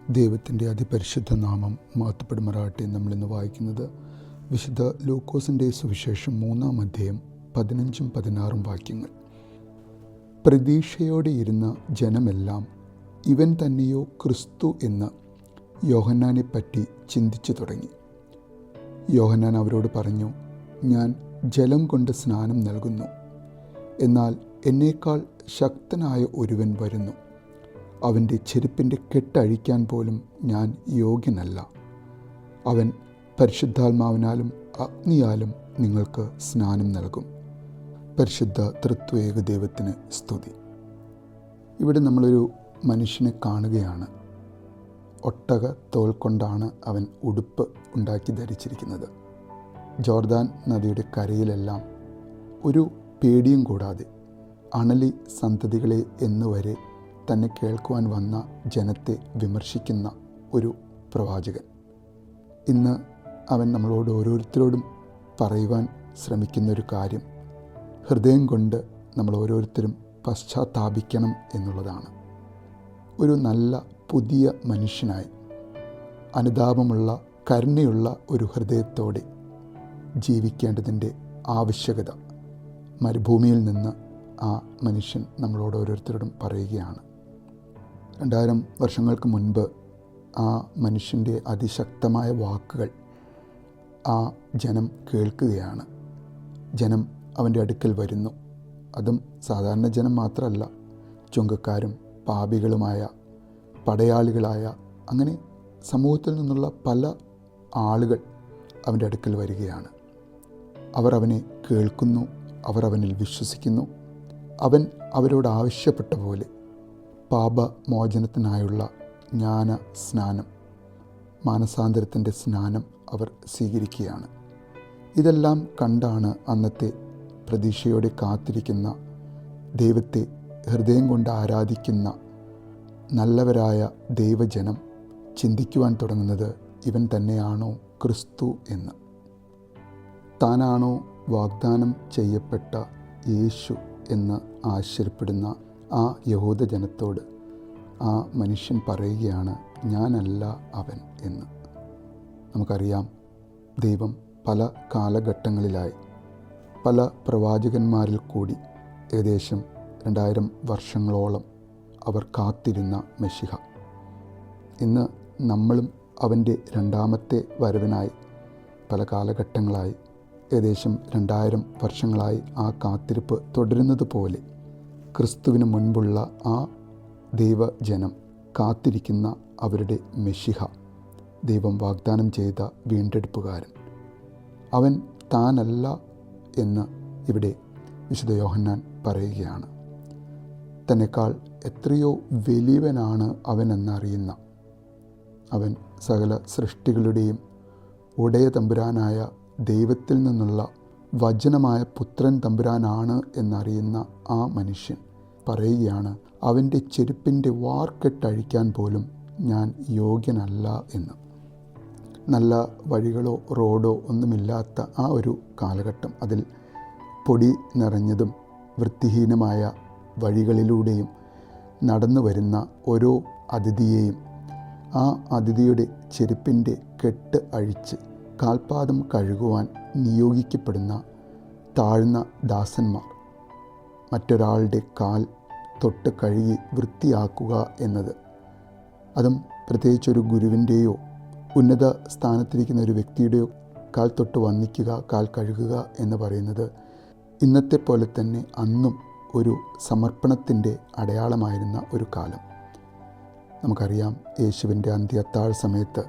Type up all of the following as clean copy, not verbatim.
ദൈവത്തിൻ്റെ അതിപരിശുദ്ധ നാമം മഹത്വപ്പെടുമാറാകട്ടെ. നമ്മളിന്ന് വായിക്കുന്നത് വിശുദ്ധ ലൂക്കോസിൻ്റെ സുവിശേഷം 3-ാം അധ്യായം 15-16 വാക്യങ്ങൾ. പ്രതീക്ഷയോടെ ഇരുന്ന ജനമെല്ലാം ഇവൻ തന്നെയോ ക്രിസ്തു എന്ന് യോഹന്നാനെപ്പറ്റി ചിന്തിച്ചു തുടങ്ങി. യോഹന്നാൻ അവരോട് പറഞ്ഞു, ഞാൻ ജലം കൊണ്ട് സ്നാനം നൽകുന്നു, എന്നാൽ എന്നേക്കാൾ ശക്തനായ ഒരുവൻ വരുന്നു. അവൻ്റെ ചെരുപ്പിൻ്റെ കെട്ടഴിക്കാൻ പോലും ഞാൻ യോഗ്യനല്ല. അവൻ പരിശുദ്ധാത്മാവിനാലും അഗ്നിയാലും നിങ്ങൾക്ക് സ്നാനം നൽകും. പരിശുദ്ധ തൃത്വേക ദൈവത്തിന് സ്തുതി. ഇവിടെ നമ്മളൊരു മനുഷ്യനെ കാണുകയാണ്. ഒട്ടക തോൽ കൊണ്ടാണ് അവൻ ഉടുപ്പ് ഉണ്ടാക്കി ധരിച്ചിരിക്കുന്നത്. ജോർദാൻ നദിയുടെ കരയിലെല്ലാം ഒരു പേടിയും കൂടാതെ അണലി സന്തതികളെ എന്നുവരെ തന്നെ കേൾക്കുവാൻ വന്ന ജനത്തെ വിമർശിക്കുന്ന ഒരു പ്രവാചകൻ. ഇന്ന് അവൻ നമ്മളോട് ഓരോരുത്തരോടും പറയുവാൻ ശ്രമിക്കുന്നൊരു കാര്യം, ഹൃദയം കൊണ്ട് നമ്മൾ ഓരോരുത്തരും പശ്ചാത്താപിക്കണം എന്നുള്ളതാണ്. ഒരു നല്ല പുതിയ മനുഷ്യനായി അനുതാപമുള്ള കരുണയുള്ള ഒരു ഹൃദയത്തോടെ ജീവിക്കേണ്ടതിൻ്റെ ആവശ്യകത മരുഭൂമിയിൽ നിന്ന് ആ മനുഷ്യൻ നമ്മളോട് ഓരോരുത്തരോടും പറയുകയാണ്. 2000 വർഷങ്ങൾക്ക് മുൻപ് ആ മനുഷ്യൻ്റെ അതിശക്തമായ വാക്കുകൾ ആ ജനം കേൾക്കുകയാണ്. ജനം അവൻ്റെ അടുക്കൽ വരുന്നു. അതും സാധാരണ ജനം മാത്രമല്ല, ചുങ്കക്കാരും പാപികളുമായ പടയാളികളായ അങ്ങനെ സമൂഹത്തിൽ നിന്നുള്ള പല ആളുകൾ അവൻ്റെ അടുക്കൽ വരികയാണ്. അവർ അവനെ കേൾക്കുന്നു, അവർ അവനിൽ വിശ്വസിക്കുന്നു. അവൻ അവരോട് ആവശ്യപ്പെട്ട പോലെ പാപമോചനത്തിനായുള്ള ജ്ഞാന സ്നാനം, മാനസാന്തരത്തിൻ്റെ സ്നാനം അവർ സ്വീകരിക്കുകയാണ്. ഇതെല്ലാം കണ്ടാണ് അന്നത്തെ പ്രതീക്ഷയോടെ കാത്തിരിക്കുന്ന, ദൈവത്തെ ഹൃദയം കൊണ്ട് ആരാധിക്കുന്ന നല്ലവരായ ദൈവജനം ചിന്തിക്കുവാൻ തുടങ്ങുന്നത്, ഇവൻ തന്നെയാണോ ക്രിസ്തു എന്ന്. താനാണോ വാഗ്ദാനം ചെയ്യപ്പെട്ട യേശു എന്ന് ആശ്ചര്യപ്പെടുന്ന ആ യഹൂദജനത്തോട് ആ മനുഷ്യൻ പറയുകയാണ്, ഞാനല്ല അവൻ എന്ന്. നമുക്കറിയാം, ദൈവം പല കാലഘട്ടങ്ങളിലായി പല പ്രവാചകന്മാരിൽ കൂടി ഏകദേശം 2000 വർഷങ്ങളോളം അവർ കാത്തിരുന്ന മെശിഹ. ഇന്ന് നമ്മളും അവൻ്റെ രണ്ടാമത്തെ വരവിനായി പല കാലഘട്ടങ്ങളായി ഏകദേശം 2000 വർഷങ്ങളായി ആ കാത്തിരിപ്പ് തുടരുന്നത് പോലെ ക്രിസ്തുവിന് മുൻപുള്ള ആ ദൈവജനം കാത്തിരിക്കുന്ന അവരുടെ മെശിഹ, ദൈവം വാഗ്ദാനം ചെയ്ത വീണ്ടെടുപ്പുകാരൻ, അവൻ താനല്ല എന്ന് ഇവിടെ വിശുദ്ധ യോഹന്നാൻ പറയുകയാണ്. തന്നെക്കാൾ എത്രയോ വലിയവനാണ് അവൻ എന്നറിയുന്ന, അവൻ സകല സൃഷ്ടികളുടെയും ഉടയ തമ്പുരാനായ ദൈവത്തിൽ നിന്നുള്ള വചനമായ പുത്രൻ തമ്പുരാനാണ് എന്നറിയുന്ന ആ മനുഷ്യൻ പറയുകയാണ്, അവൻ്റെ ചെരുപ്പിൻ്റെ വാർക്കെട്ടഴിക്കാൻ പോലും ഞാൻ യോഗ്യനല്ല എന്ന്. നല്ല വഴികളോ റോഡോ ഒന്നുമില്ലാത്ത ആ ഒരു കാലഘട്ടം, അതിൽ പൊടി നിറഞ്ഞതും വൃത്തിഹീനമായ വഴികളിലൂടെയും നടന്നു വരുന്ന ഓരോ അതിഥിയെയും ആ അതിഥിയുടെ ചെരുപ്പിൻ്റെ കെട്ട് അഴിച്ച് കാൽപാദം കഴുകുവാൻ നിയോഗിക്കപ്പെടുന്ന താഴ്ന്ന ദാസന്മാർ, മറ്റൊരാളുടെ കാൽ തൊട്ട് കഴുകി വൃത്തിയാക്കുക എന്നത്, അതും പ്രത്യേകിച്ചൊരു ഗുരുവിൻ്റെയോ ഉന്നത സ്ഥാനത്തിരിക്കുന്ന ഒരു വ്യക്തിയുടെയോ കാൽ തൊട്ട് വന്ദിക്കുക, കാൽ കഴുകുക എന്ന് പറയുന്നത് ഇന്നത്തെ പോലെ തന്നെ അന്നും ഒരു സമർപ്പണത്തിൻ്റെ അടയാളമായിരുന്ന ഒരു കാലം. നമുക്കറിയാം, യേശുവിൻ്റെ അന്ത്യത്താഴ് സമയത്ത്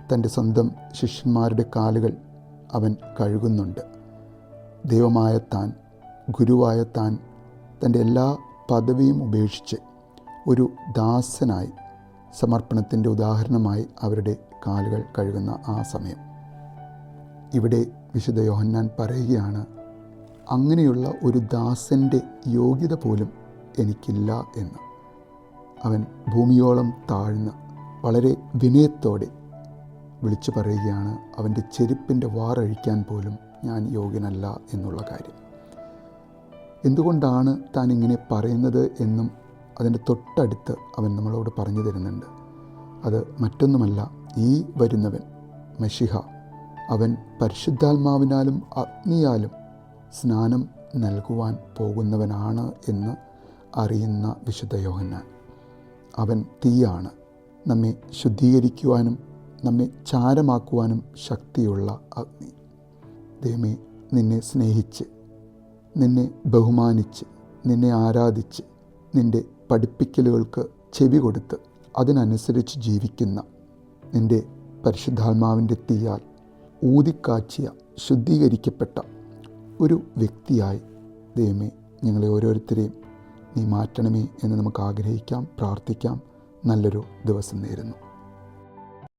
തൻ്റെ സ്വന്തം ശിഷ്യന്മാരുടെ കാലുകൾ അവൻ കഴുകുന്നുണ്ട്. ദൈവമായ താൻ, ഗുരുവായ താൻ തൻ്റെ എല്ലാ പദവിയും ഉപേക്ഷിച്ച് ഒരു ദാസനായി സമർപ്പണത്തിൻ്റെ ഉദാഹരണമായി അവരുടെ കാലുകൾ കഴുകുന്ന ആ സമയം. ഇവിടെ വിശുദ്ധ യോഹന്നാൻ പറയുകയാണ്, അങ്ങനെയുള്ള ഒരു ദാസൻ്റെ യോഗ്യത പോലും എനിക്കില്ല എന്ന്. അവൻ ഭൂമിയോളം താഴ്ന്ന് വളരെ വിനയത്തോടെ വിളിച്ചു പറയുകയാണ്, അവൻ്റെ ചെരുപ്പിൻ്റെ വാറഴിക്കാൻ പോലും ഞാൻ യോഗ്യനല്ല എന്നുള്ള കാര്യം. എന്തുകൊണ്ടാണ് താൻ ഇങ്ങനെ പറയുന്നത് എന്നും അതിൻ്റെ തൊട്ടടുത്ത് അവൻ നമ്മളോട് പറഞ്ഞു തരുന്നുണ്ട്. അത് മറ്റൊന്നുമല്ല, ഈ വരുന്നവൻ മശിഹ അവൻ പരിശുദ്ധാത്മാവിനാലും അഗ്നിയാലും സ്നാനം നൽകുവാൻ പോകുന്നവനാണ് എന്ന് അറിയുന്ന വിശുദ്ധ യോഹന്നാൻ. അവൻ തീയാണ്, നമ്മെ ശുദ്ധീകരിക്കുവാനും നമ്മെ ചാരമാക്കുവാനും ശക്തിയുള്ള അഗ്നി. ദൈവമേ, നിന്നെ സ്നേഹിച്ച്, നിന്നെ ബഹുമാനിച്ച്, നിന്നെ ആരാധിച്ച്, നിൻ്റെ പഠിപ്പിക്കലുകൾക്ക് ചെവി കൊടുത്ത് അതിനനുസരിച്ച് ജീവിക്കുന്ന നിൻ്റെ പരിശുദ്ധാത്മാവിൻ്റെ തീയാൽ ഊതിക്കാച്ചിയ ശുദ്ധീകരിക്കപ്പെട്ട ഒരു വ്യക്തിയായി ദൈവമേ ഞങ്ങളെ ഓരോരുത്തരെയും നീ മാറ്റണമേ എന്ന് നമുക്ക് ആഗ്രഹിക്കാം, പ്രാർത്ഥിക്കാം. നല്ലൊരു ദിവസം നേരുന്നു.